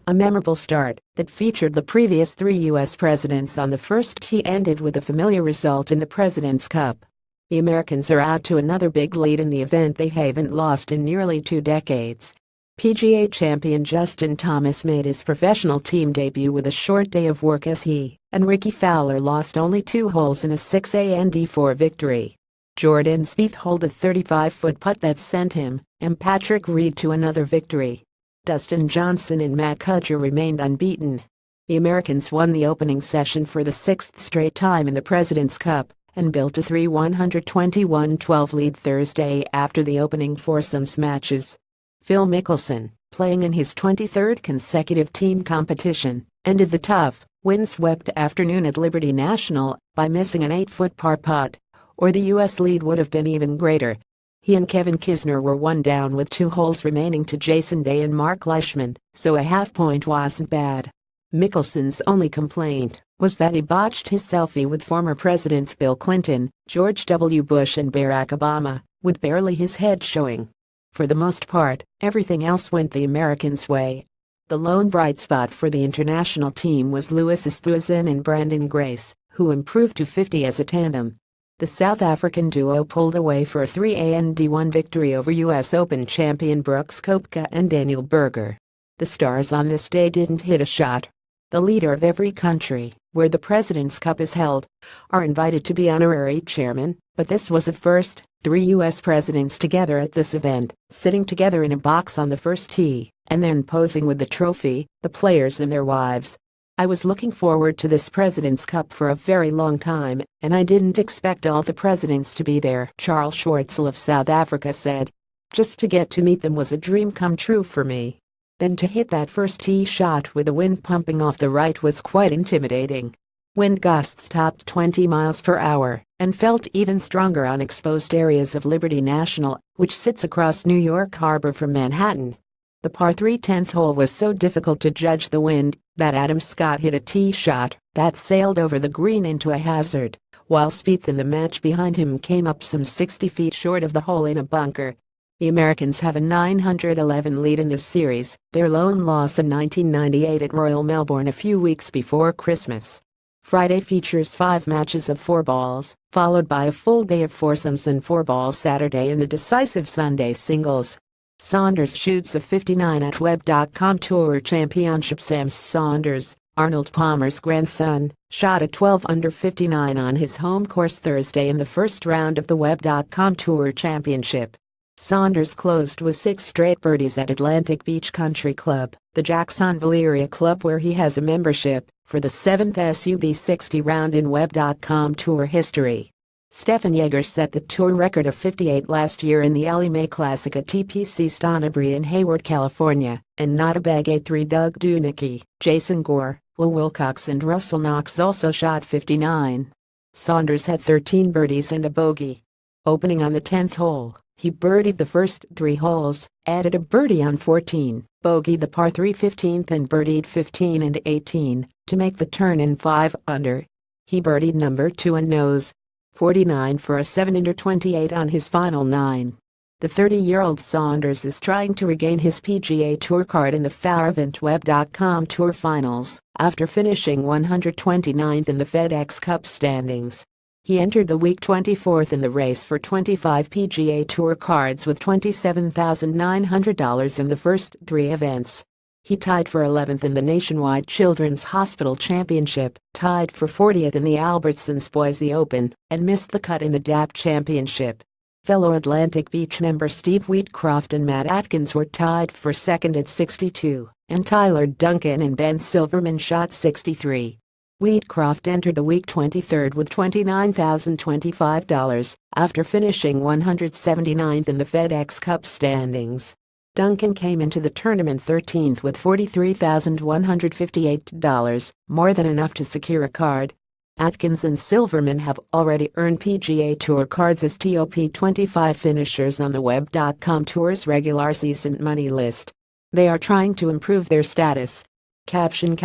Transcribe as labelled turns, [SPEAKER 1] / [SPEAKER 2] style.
[SPEAKER 1] A memorable start that featured the previous three U.S. presidents on the first tee ended with a familiar result in the President's Cup. The Americans are out to another big lead in the event they haven't lost in nearly 2 decades. PGA champion Justin Thomas made his professional team debut with a short day of work as he and Ricky Fowler lost only 2 holes in a 6-4 victory. Jordan Spieth holed a 35-foot putt that sent him and Patrick Reed to another victory. Dustin Johnson and Matt Kuchar remained unbeaten. The Americans won the opening session for the 6th straight time in the President's Cup and built a 121-12 lead Thursday after the opening foursomes matches. Phil Mickelson, playing in his 23rd consecutive team competition, ended the tough, windswept afternoon at Liberty National by missing an 8-foot par putt, or the U.S. lead would have been even greater. He and Kevin Kisner were one down with 2 holes remaining to Jason Day and Mark Leishman, so a half-point wasn't bad. Mickelson's only complaint was that he botched his selfie with former presidents Bill Clinton, George W. Bush and Barack Obama, with barely his head showing. For the most part, everything else went the Americans' way. The lone bright spot for the international team was Louis Oosthuizen and Brandon Grace, who improved to 50 as a tandem. The South African duo pulled away for a 3-1 victory over U.S. Open champion Brooks Koepka and Daniel Berger. The stars on this day didn't hit a shot. The leader of every country where the President's Cup is held are invited to be honorary chairman, but this was the first 3 U.S. presidents together at this event, sitting together in a box on the first tee, and then posing with the trophy, the players and their wives. I was looking forward to this President's Cup for a very long time, and I didn't expect all the presidents to be there, Charles Schwartzel of South Africa said. Just to get to meet them was a dream come true for me. Then to hit that first tee shot with the wind pumping off the right was quite intimidating. Wind gusts topped 20 miles per hour and felt even stronger on exposed areas of Liberty National, which sits across New York Harbor from Manhattan. The par 3 10th hole was so difficult to judge the wind that Adam Scott hit a tee shot that sailed over the green into a hazard, while Spieth in the match behind him came up some 60 feet short of the hole in a bunker. The Americans have a 911 lead in this series, their lone loss in 1998 at Royal Melbourne a few weeks before Christmas. Friday features 5 matches of 4 balls, followed by a full day of foursomes and 4 balls Saturday in the decisive Sunday singles. Saunders shoots a 59 at Web.com Tour Championship. Sam Saunders, Arnold Palmer's grandson, shot a 12 under 59 on his home course Thursday in the first round of the Web.com Tour Championship. Saunders closed with 6 straight birdies at Atlantic Beach Country Club, the Jacksonville area club where he has a membership, for the 7th SUB60 round in Web.com Tour history. Stefan Jaeger set the tour record of 58 last year in the Ellie Mae Classic at TPC Stonebrew in Hayward, California, and not a bag 8-3 Doug Dunicki, Jason Gore, Will Wilcox and Russell Knox also shot 59. Saunders had 13 birdies and a bogey. Opening on the 10th hole, he birdied the first 3 holes, added a birdie on 14, bogeyed the par 3 15th and birdied 15 and 18 to make the turn in 5 under. He birdied number 2 and nose 49 for a 7 under 28 on his final 9. The 30-year-old Saunders is trying to regain his PGA Tour card in the Favent Web.com Tour Finals after finishing 129th in the FedEx Cup standings. He entered the week 24th in the race for 25 PGA Tour cards with $27,900 in the first 3 events. He tied for 11th in the Nationwide Children's Hospital Championship, tied for 40th in the Albertsons Boise Open, and missed the cut in the DAP Championship. Fellow Atlantic Beach member Steve Wheatcroft and Matt Atkins were tied for 2nd at 62, and Tyler Duncan and Ben Silverman shot 63. Wheatcroft entered the week 23rd with $29,025 after finishing 179th in the FedEx Cup standings. Duncan came into the tournament 13th with $43,158, more than enough to secure a card. Atkins and Silverman have already earned PGA Tour cards as top 25 finishers on the Web.com Tour's regular season money list. They are trying to improve their status. Caption.